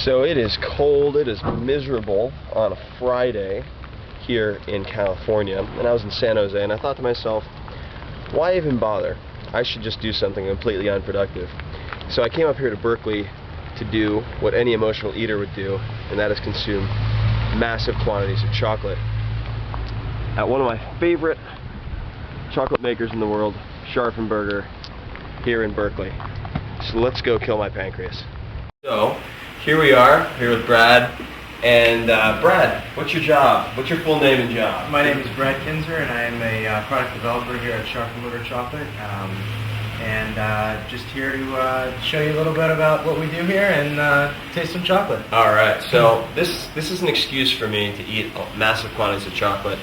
So it is cold, it is miserable on a Friday here in California, and I was in San Jose, and I thought to myself, why even bother? I should just do something completely unproductive. So I came up here to Berkeley to do what any emotional eater would do, and that is consume massive quantities of chocolate at one of my favorite chocolate makers in the world, Scharffen Berger, here in Berkeley. So let's go kill my pancreas. So here we are, here with Brad. And Brad, what's your job? What's your full name and job? My name is Brad Kinzer, and I am a product developer here at Scharffen Berger Chocolate. Just here to show you a little bit about what we do here and taste some chocolate. All right. So this is an excuse for me to eat massive quantities of chocolate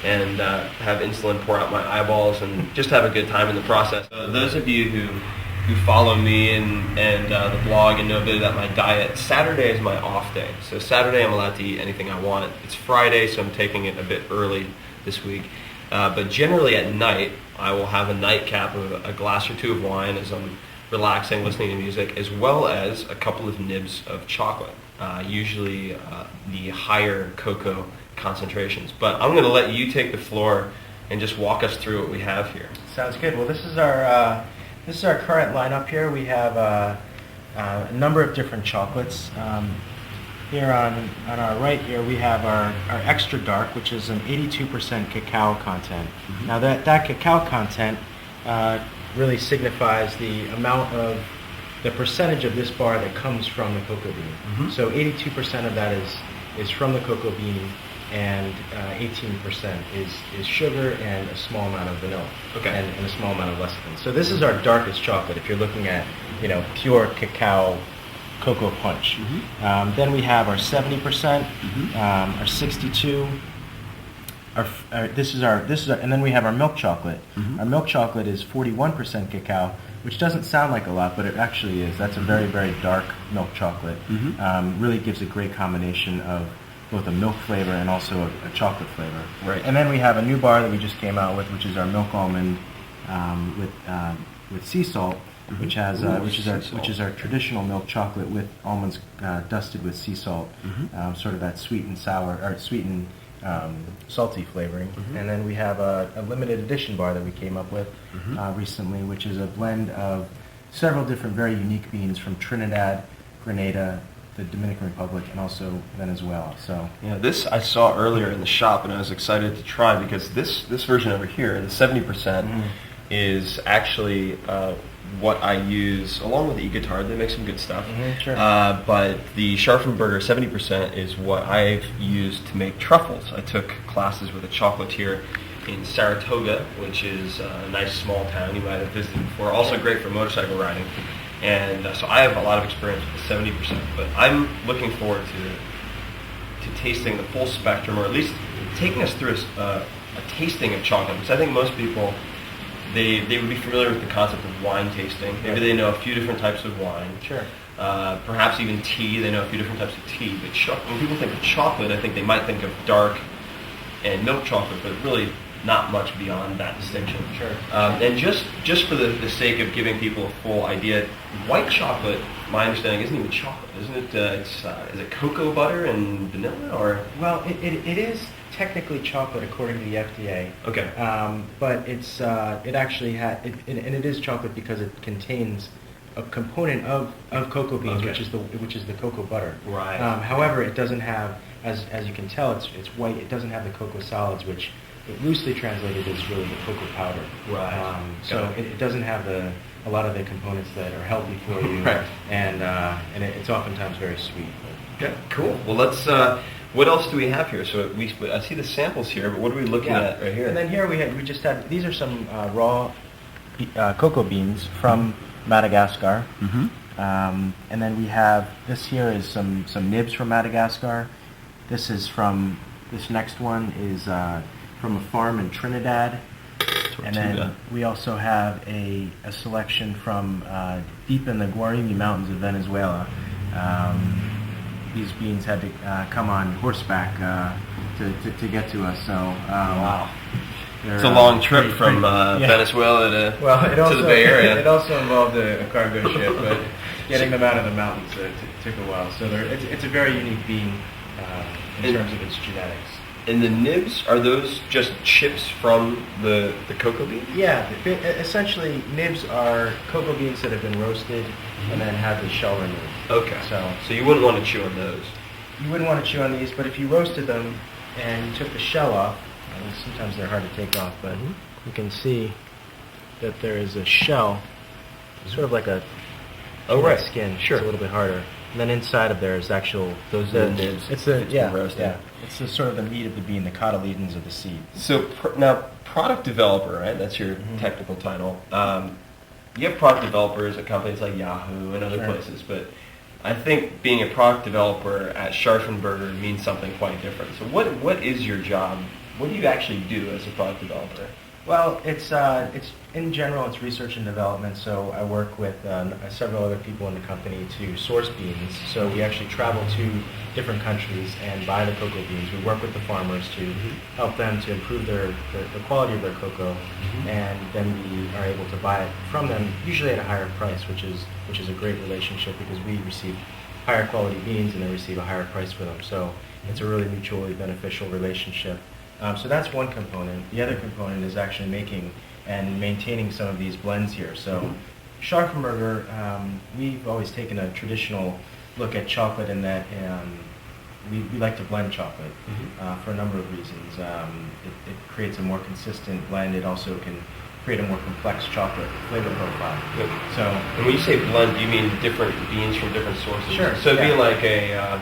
and have insulin pour out my eyeballs and just have a good time in the process. Those of you who follow me and the blog and know a bit about my diet, Saturday is my off day. So Saturday I'm allowed to eat anything I want. It's Friday, so I'm taking it a bit early this week. But generally at night, I will have a nightcap of a glass or two of wine as I'm relaxing, listening to music, as well as a couple of nibs of chocolate, usually the higher cocoa concentrations. But I'm going to let you take the floor and just walk us through what we have here. Sounds good. Well, this is our current lineup here. We have a number of different chocolates. Here on our right here we have our extra dark, which is an 82% cacao content. Mm-hmm. Now that cacao content really signifies the amount of the percentage of this bar that comes from the cocoa bean. Mm-hmm. So 82% of that is from the cocoa bean, and 18% is sugar and a small amount of vanilla, okay, and a small amount of lecithin. So this is our darkest chocolate if you're looking at pure cacao cocoa punch. Mm-hmm. Then we have our 70%, mm-hmm, our 62. And then we have our milk chocolate. Mm-hmm. Our milk chocolate is 41% cacao, which doesn't sound like a lot, but it actually is. That's a very, very dark milk chocolate. Mm-hmm. Really gives a great combination of both a milk flavor and also a chocolate flavor. Right. And then we have a new bar that we just came out with, which is our milk almond with sea salt, mm-hmm, which is our traditional milk chocolate with almonds dusted with sea salt, mm-hmm, sort of that sweet and sour or sweet and salty flavoring. Mm-hmm. And then we have a limited edition bar that we came up with, mm-hmm, recently, which is a blend of several different very unique beans from Trinidad, Grenada, the Dominican Republic, and also Venezuela. So this I saw earlier in the shop, and I was excited to try because this version over here, the 70%, mm-hmm, is actually what I use along with e-guitar. They make some good stuff. Mm-hmm, sure. But the Scharffen Berger 70% is what I've used to make truffles. I took classes with a chocolatier in Saratoga, which is a nice small town you might have visited before. Also great for motorcycle riding. And so I have a lot of experience with the 70%, but I'm looking forward to tasting the full spectrum, or at least taking us through a tasting of chocolate, because I think most people, they would be familiar with the concept of wine tasting. Maybe they know a few different types of wine. Sure. Perhaps even tea, they know a few different types of tea. But when people think of chocolate, I think they might think of dark and milk chocolate, but really not much beyond that distinction. Sure. And just for the sake of giving people a full idea, white chocolate, my understanding, isn't even chocolate, isn't it? Is it cocoa butter and vanilla, or? Well, it is technically chocolate according to the FDA. Okay. But it actually and it is chocolate because it contains a component of cocoa beans, okay, which is the cocoa butter. Right. However, it doesn't have, as you can tell, it's white. It doesn't have the cocoa solids, which loosely translated is really the cocoa powder. Right. So it doesn't have a lot of the components that are healthy for you. Right. And it's oftentimes very sweet. Okay. Cool. Well, let's. What else do we have here? So I see the samples here, but what are we looking at right here? And then here we just had, these are some raw cocoa beans from Madagascar. Mm-hmm. And then we have, this here is some nibs from Madagascar. This next one is from a farm in Trinidad. And then we also have a selection from deep in the Guarani Mountains of Venezuela. These beans had to come on horseback to get to us. So wow, it's a long trip from Venezuela to the Bay Area. It also involved a cargo ship, but getting them out of the mountains took a while. So it's a very unique bean in terms of its genetics. And the nibs, are those just chips from the cocoa bean? Yeah, essentially nibs are cocoa beans that have been roasted and then have the shell removed. Okay. So you wouldn't want to chew on those. You wouldn't want to chew on these, but if you roasted them and you took the shell off, sometimes they're hard to take off, but you can see that there is a shell, sort of like a skin. Sure. It's a little bit harder. And then inside of there is actual those are the nibs. It's roasted. Yeah. It's the sort of the meat of the bean, the cotyledons of the seed. So now, product developer, right? That's your technical title. You have product developers at companies like Yahoo and other places, but I think being a product developer at Scharffen Berger means something quite different. So what is your job? What do you actually do as a product developer? Well, it's in general, it's research and development. So I work with several other people in the company to source beans. So we actually travel to different countries and buy the cocoa beans. We work with the farmers to help them to improve the quality of their cocoa, and then we are able to buy it from them, usually at a higher price, which is a great relationship because we receive higher quality beans and they receive a higher price for them. So it's a really mutually beneficial relationship. So that's one component. The other component is actually making and maintaining some of these blends here. So Scharffen Berger, we've always taken a traditional look at chocolate in that we like to blend chocolate for a number of reasons. It creates a more consistent blend. It also can create a more complex chocolate flavor profile. Good. So, and when you say blend, do you mean different beans from different sources? Sure. So it'd be like a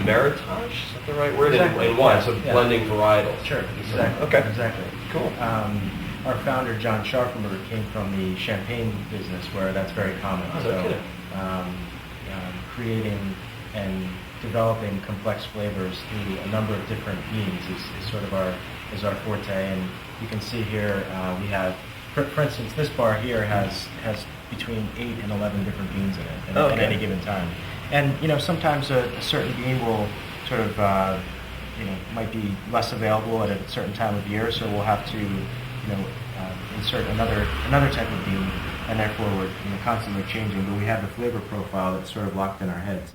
meritage, is that the right word? Exactly. And wine, so blending varietals. Sure, exactly. Okay. Exactly. Cool. Our founder, John Scharfenberger, came from the champagne business where that's very common. Oh, so creating and developing complex flavors through a number of different beans is sort of our forte. And you can see here we have, for instance, this bar here has between 8 and 11 different beans in it at any given time. And sometimes a certain bean will sort of might be less available at a certain time of year, so we'll have to insert another type of bean, and therefore we're constantly changing. But we have the flavor profile that's sort of locked in our heads.